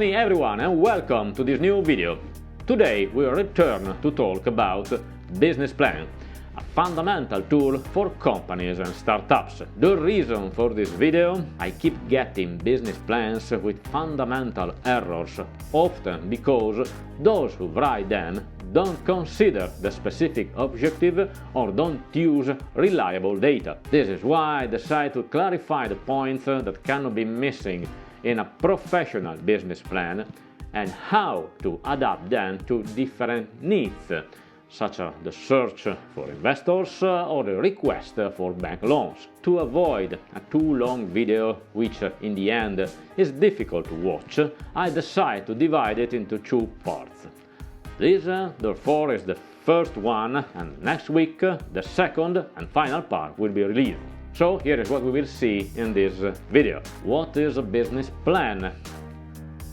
morning everyone and welcome to this new video. Today we return to talk about business plan, a fundamental tool for companies and startups. The reason for this video, I keep getting business plans with fundamental errors, often because those who write them don't consider the specific objective or don't use reliable data. This is why I decided to clarify the points that cannot be missing in a professional business plan and how to adapt them to different needs, such as the search for investors or the request for bank loans. To avoid a too long video, which in the end is difficult to watch, I decided to divide it into two parts. This, therefore, is the first one, and next week the second and final part will be released. So here is what we will see in this video. What is a business plan?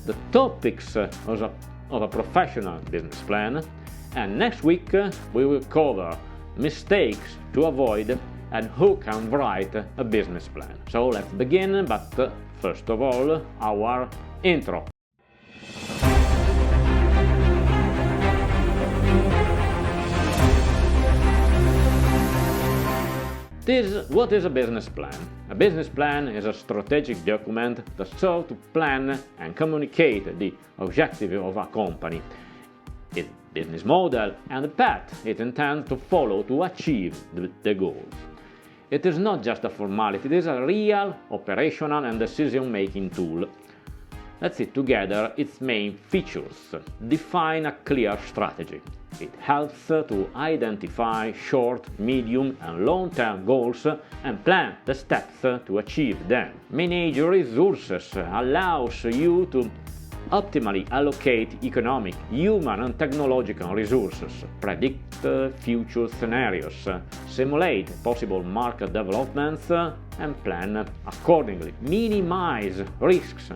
The topics of a professional business plan, and next week we will cover mistakes to avoid and who can write a business plan. So let's begin, but first of all, our intro. What is a business plan? A business plan is a strategic document that serves to plan and communicate the objective of a company, its business model, and the path it intends to follow to achieve the goal. It is not just a formality, it is a real operational and decision-making tool. Let's see together its main features. Define a clear strategy. It helps to identify short, medium and long-term goals and plan the steps to achieve them. Manage your resources allows you to optimally allocate economic, human and technological resources, predict future scenarios, simulate possible market developments and plan accordingly. Minimize risks,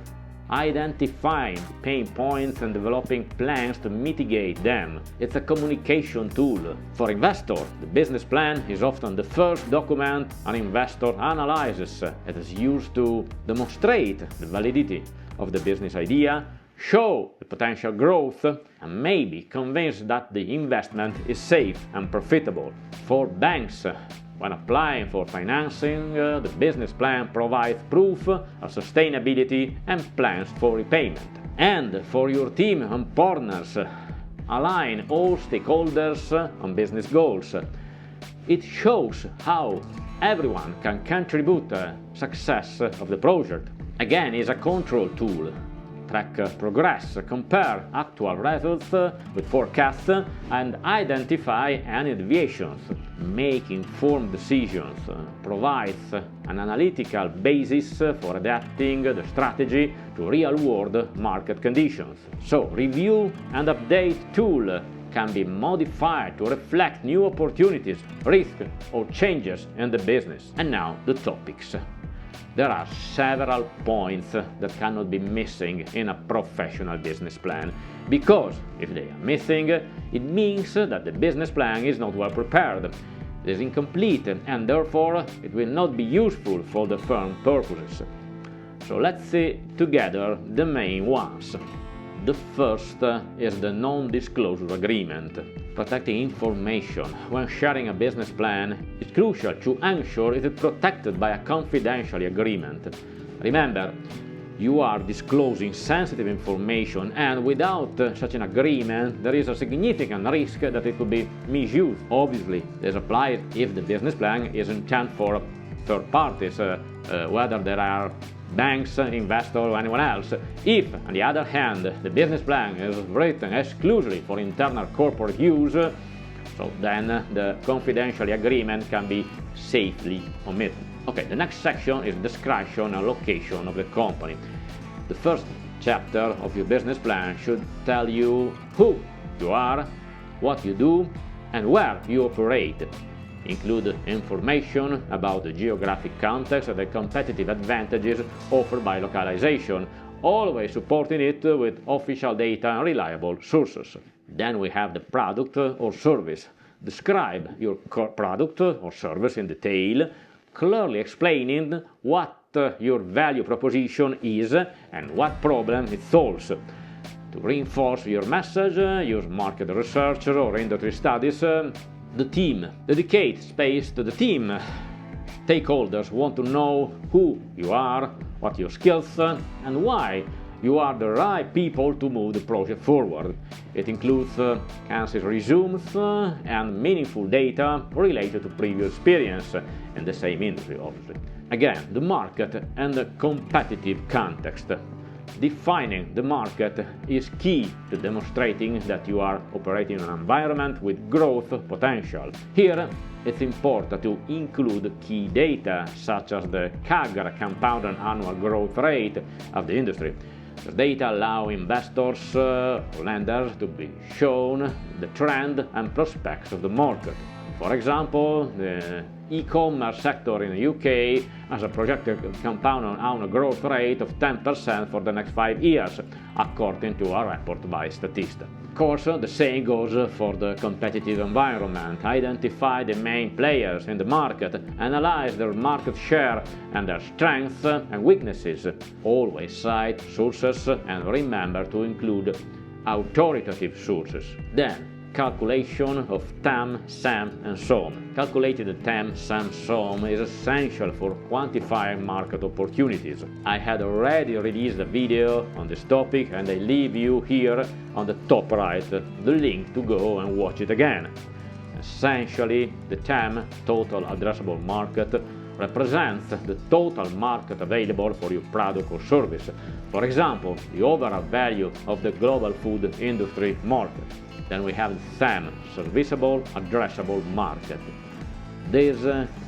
identifying pain points and developing plans to mitigate them. It's a communication tool. For investors, the business plan is often the first document an investor analyzes. It is used to demonstrate the validity of the business idea, show the potential growth, and maybe convince that the investment is safe and profitable. For banks, when applying for financing, the business plan provides proof of sustainability and plans for repayment. And for your team and partners, align all stakeholders on business goals. It shows how everyone can contribute to the success of the project. Again, it's a control tool. Track progress, compare actual results with forecasts, and identify any deviations. Make informed decisions, provides an analytical basis for adapting the strategy to real-world market conditions. So, review and update tool can be modified to reflect new opportunities, risks, or changes in the business. And now the topics. There are several points that cannot be missing in a professional business plan, because if they are missing, it means that the business plan is not well prepared, it is incomplete, and therefore it will not be useful for the firm purposes. So let's see together the main ones. The first is the non-disclosure agreement. Protecting information when sharing a business plan is crucial to ensure it is protected by a confidential agreement. Remember, you are disclosing sensitive information, and without such an agreement, there is a significant risk that it could be misused. Obviously, this applies if the business plan is intended for third parties, whether there are banks, investors, or anyone else. If, on the other hand, the business plan is written exclusively for internal corporate use, so then the confidential agreement can be safely omitted. Okay, the next section is description and location of the company. The first chapter of your business plan should tell you who you are, what you do, and where you operate. Include information about the geographic context and the competitive advantages offered by localization, always supporting it with official data and reliable sources. Then we have the product or service. Describe your product or service in detail, clearly explaining what your value proposition is and what problem it solves. To reinforce your message, use market research or industry studies. The team. Dedicate space to the team. Stakeholders want to know who you are, what your skills, and why you are the right people to move the project forward. It includes candid resumes and meaningful data related to previous experience in the same industry, obviously. Again, the market and the competitive context. Defining the market is key to demonstrating that you are operating in an environment with growth potential. Here, it's important to include key data such as the CAGR, compounded annual growth rate of the industry. The data allow investors or lenders to be shown the trend and prospects of the market. For example, the e-commerce sector in the UK has a projected compound annual growth rate of 10% for the next 5 years, according to a report by Statista. Of course, the same goes for the competitive environment. Identify the main players in the market, analyze their market share and their strengths and weaknesses. Always cite sources and remember to include authoritative sources. Then, calculation of TAM, SAM and SOM. Calculating the TAM, SAM, SOM is essential for quantifying market opportunities. I had already released a video on this topic and I leave you here on the top right the link to go and watch it again. Essentially, the TAM, total addressable market, represents the total market available for your product or service. For example, the overall value of the global food industry market. Then we have the SAM, serviceable addressable market. This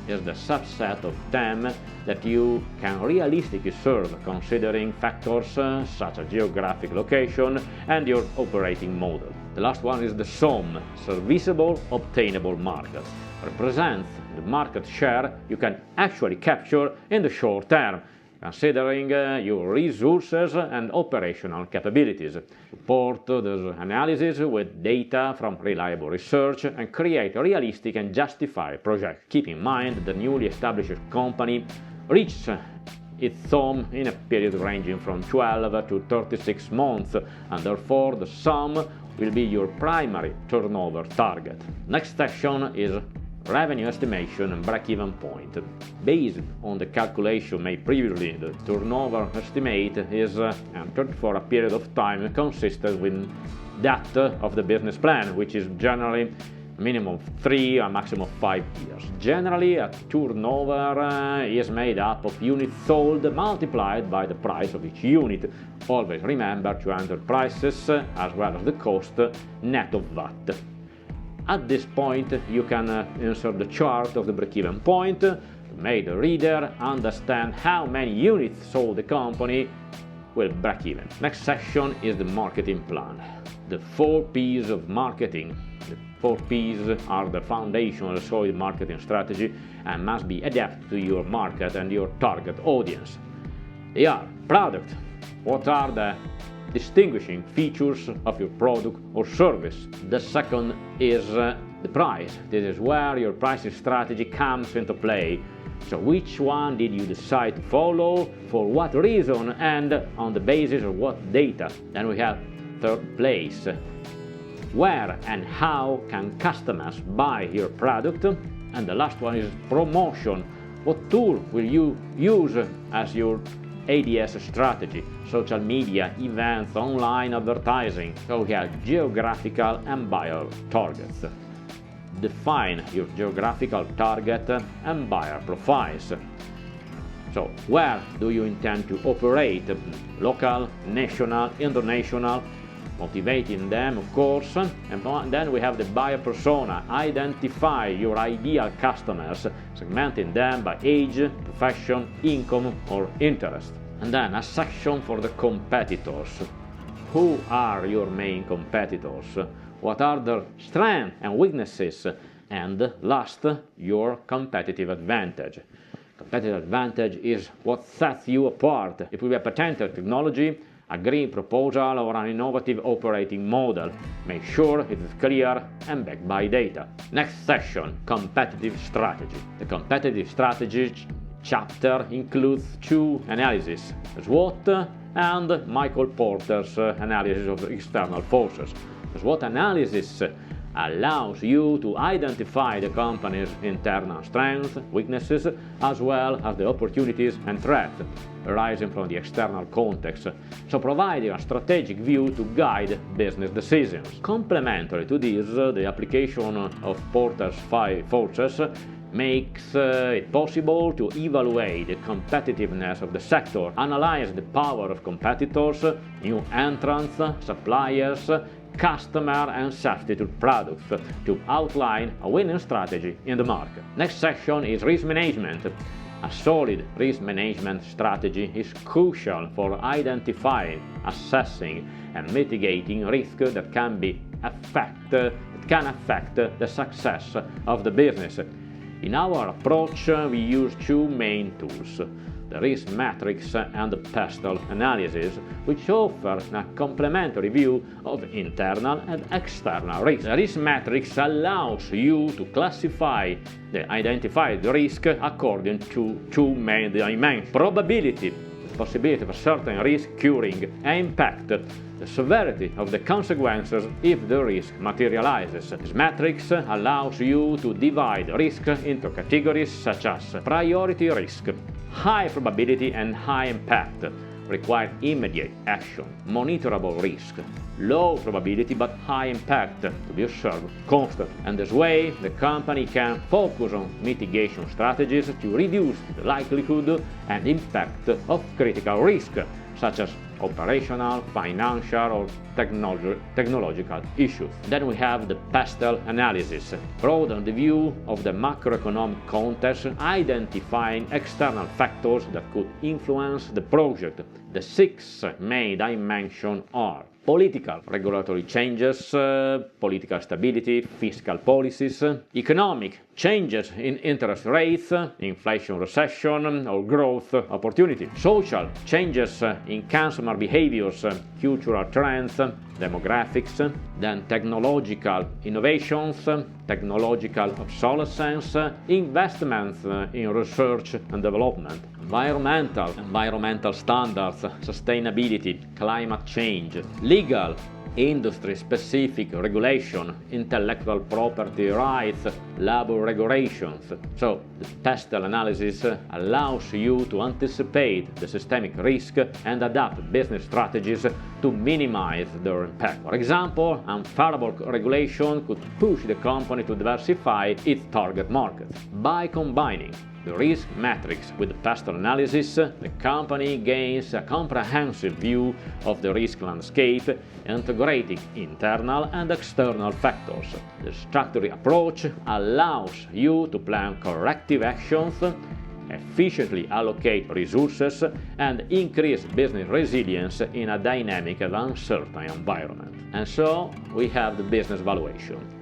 is the subset of TAM that you can realistically serve, considering factors such as geographic location and your operating model. The last one is the SOM, serviceable obtainable market. Represents the market share you can actually capture in the short term, considering your resources and operational capabilities. Support this analysis with data from reliable research and create a realistic and justified project. Keep in mind that the newly established company reaches its SOM in a period ranging from 12 to 36 months, and therefore the SOM will be your primary turnover target. Next section is revenue estimation and break-even point. Based on the calculation made previously, the turnover estimate is entered for a period of time consistent with that of the business plan, which is generally a minimum of 3 or maximum of 5 years. Generally, a turnover is made up of units sold multiplied by the price of each unit. Always remember to enter prices as well as the cost net of VAT. At this point, you can insert the chart of the break-even point to make the reader understand how many units sold the company will break even. Next section is the marketing plan. The 4 P's of marketing. The 4 P's are the foundation of a solid marketing strategy and must be adapted to your market and your target audience. They are product. What are the distinguishing features of your product or service? The second is the price. This is where your pricing strategy comes into play. So which one did you decide to follow, for what reason, and on the basis of what data? Then we have third place. Where and how can customers buy your product? And the last one is promotion. What tool will you use as your ADS strategy? Social media, events, online advertising. So we have geographical and buyer targets. Define your geographical target and buyer profiles. So where do you intend to operate? Local, national, international, motivating them, of course. And then we have the buyer persona. Identify your ideal customers, segmenting them by age, profession, income, or interest. And then a section for the competitors. Who are your main competitors? What are their strengths and weaknesses? And last, your competitive advantage. Competitive advantage is what sets you apart. It will be a patented technology, a green proposal, or an innovative operating model. Make sure it is clear and backed by data. Next section, competitive strategy. The competitive strategy chapter includes two analyses, SWOT and Michael Porter's analysis of external forces. The SWOT analysis allows you to identify the company's internal strengths, weaknesses, as well as the opportunities and threats arising from the external context, so providing a strategic view to guide business decisions. Complementary to this, the application of Porter's 5 forces makes it possible to evaluate the competitiveness of the sector, analyze the power of competitors, new entrants, suppliers, customer and substitute products to outline a winning strategy in the market. Next section is risk management. A solid risk management strategy is crucial for identifying, assessing and mitigating risks that can affect the success of the business. In our approach, we use two main tools, the risk matrix and the pestle analysis, which offer a complementary view of internal and external risks. The risk matrix allows you to classify the identified risk according to two main dimensions: probability, the possibility of a certain risk occurring, and impact, the severity of the consequences if the risk materializes. This matrix allows you to divide risk into categories such as priority risk, high probability and high impact, require immediate action, monitorable risk, low probability but high impact to be observed constantly. And this way, the company can focus on mitigation strategies to reduce the likelihood and impact of critical risk, such as operational, financial or technological issues. Then we have the pestle analysis. Broaden the view of the macroeconomic context, identifying external factors that could influence the project. The 6 main dimensions are political, regulatory changes, political stability, fiscal policies, economic, changes in interest rates, inflation, recession, or growth opportunity, social, changes in consumer behaviors, cultural trends, demographics, then technological innovations, technological obsolescence, investments in research and development, environmental standards, sustainability, climate change, legal, industry-specific regulation, intellectual property rights, labor regulations. So, the pestle analysis allows you to anticipate the systemic risk and adapt business strategies to minimize their impact. For example, unfavorable regulation could push the company to diversify its target markets. By combining the risk matrix with the pestle analysis, the company gains a comprehensive view of the risk landscape, integrating internal and external factors. The structured approach allows you to plan corrective actions, efficiently allocate resources, and increase business resilience in a dynamic and uncertain environment. And so we have the business valuation.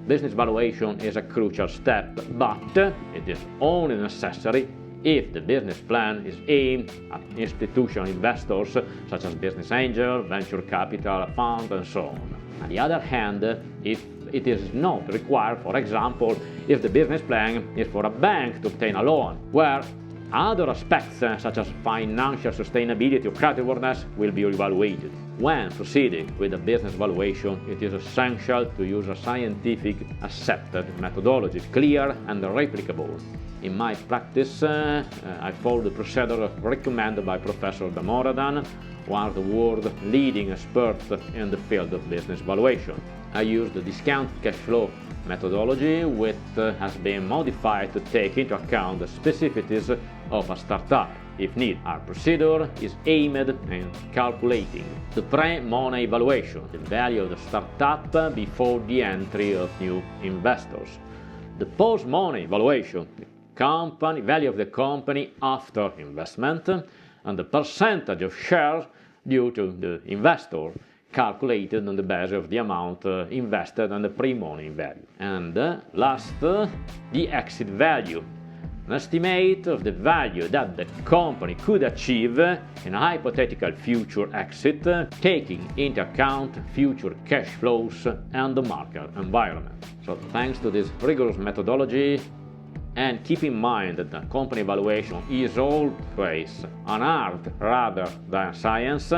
Business valuation is a crucial step, but it is only necessary if the business plan is aimed at institutional investors such as business angel, venture capital funds, and so on. On the other hand, if it is not required, for example, if the business plan is for a bank to obtain a loan, where other aspects such as financial sustainability or creditworthiness will be evaluated. When proceeding with a business valuation, it is essential to use a scientific accepted methodology, clear and replicable. In my practice, I follow the procedure recommended by Professor Damoradan, one of the world's leading experts in the field of business valuation. I use the discount cash flow methodology, which has been modified to take into account the specificities of a startup if need. Our procedure is aimed at calculating the pre-money valuation, the value of the startup before the entry of new investors, the post-money valuation, the value of the company after investment, and the percentage of shares due to the investor, calculated on the basis of the amount invested and the pre-money value. And last, the exit value, an estimate of the value that the company could achieve in a hypothetical future exit, taking into account future cash flows and the market environment. So thanks to this rigorous methodology, And keep in mind that the company valuation is always an art rather than science.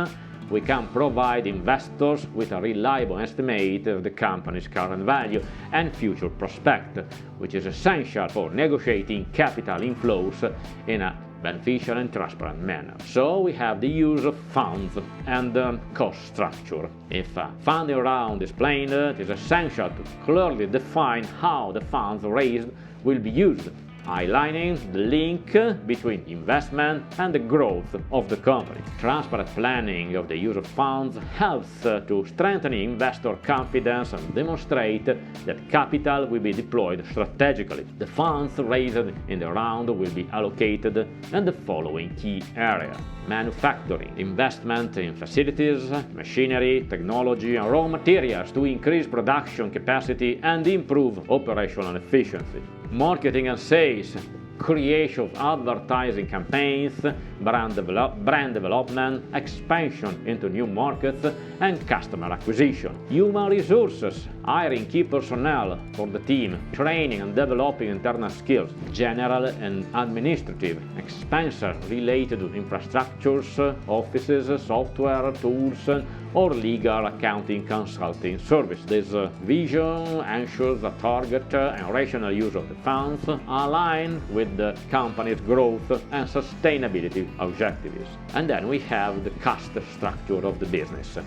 We can provide investors with a reliable estimate of the company's current value and future prospect, which is essential for negotiating capital inflows in a beneficial and transparent manner. So we have the use of funds and cost structure. If a funding round is planned, it is essential to clearly define how the funds raised will be used, highlighting the link between investment and the growth of the company. Transparent planning of the use of funds helps to strengthen investor confidence and demonstrate that capital will be deployed strategically. The funds raised in the round will be allocated in the following key areas: manufacturing, investment in facilities, machinery, technology, and raw materials to increase production capacity and improve operational efficiency. Marketing and sales, creation of advertising campaigns, brand development, expansion into new markets, and customer acquisition. Human resources, hiring key personnel for the team, training and developing internal skills. General and administrative expenses related to infrastructures, offices, software, tools, or legal, accounting, consulting service. This vision ensures a target and rational use of the funds aligned with the company's growth and sustainability objectives. And then we have the cost structure of the business.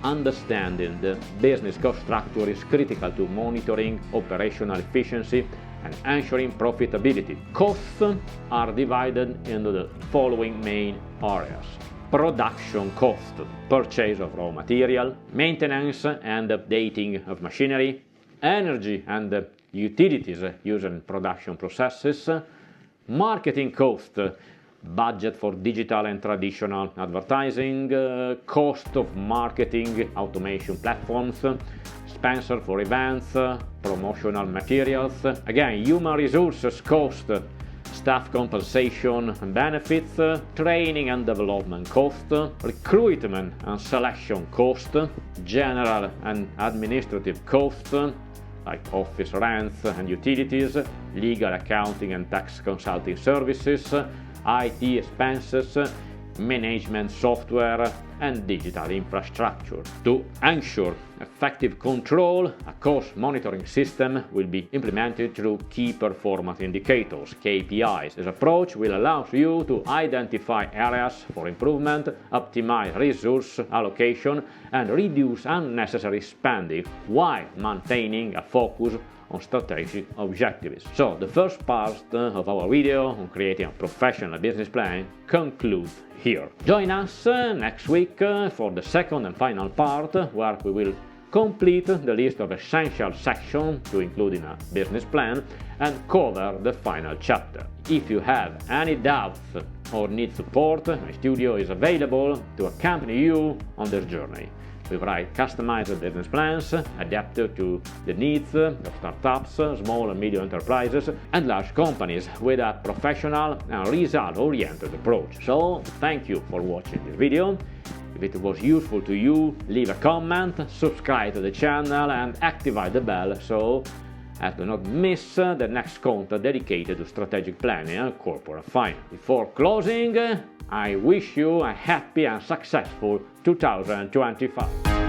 Understanding the business cost structure is critical to monitoring operational efficiency and ensuring profitability. Costs are divided into the following main areas: production cost, purchase of raw material, maintenance and updating of machinery, energy and utilities used in production processes, marketing cost, budget for digital and traditional advertising, cost of marketing automation platforms, expenses for events, promotional materials, again human resources cost, staff compensation and benefits, training and development cost, recruitment and selection cost, general and administrative cost, like office rents and utilities, legal, accounting and tax consulting services, IT expenses, management software and digital infrastructure. To ensure effective control, a cost monitoring system will be implemented through key performance indicators, KPIs. This approach will allow you to identify areas for improvement, optimize resource allocation, and reduce unnecessary spending while maintaining a focus on strategic objectives. So the first part of our video on creating a professional business plan concludes here. Join us next week for the second and final part, where we will complete the list of essential sections to include in a business plan and cover the final chapter. If you have any doubts or need support, my studio is available to accompany you on this journey. We write customized business plans adapted to the needs of startups, small and medium enterprises, and large companies with a professional and result-oriented approach. So, thank you for watching this video. If it was useful to you, leave a comment, subscribe to the channel, and activate the bell so as to not miss the next content dedicated to strategic planning and corporate finance. Before closing, I wish you a happy and successful 2025.